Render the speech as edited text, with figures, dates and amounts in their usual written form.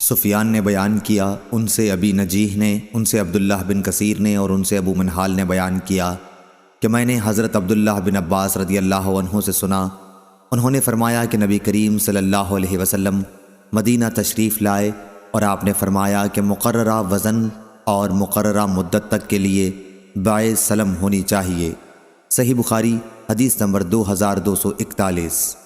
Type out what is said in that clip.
सुफियान ने बयान किया, उनसे अबी नजीह ने, उनसे अब्दुल्लाह बिन कसीर ने और उनसे अबू मनहाल ने बयान किया कि मैंने हज़रत अब्दुल्लाह बिन अब्बास रदियल्लाहु अन्हु से सुना, उन्होंने फरमाया कि नबी करीम सल्लल्लाहु अलैहि वसल्लम मदीना तशरीफ़ लाए और आपने फरमाया कि मुकर्ररा वज़न और मुकर्ररा मुद्दत तक के लिए बाए सलम होनी चाहिए। सही बुखारी हदीस नंबर 2241।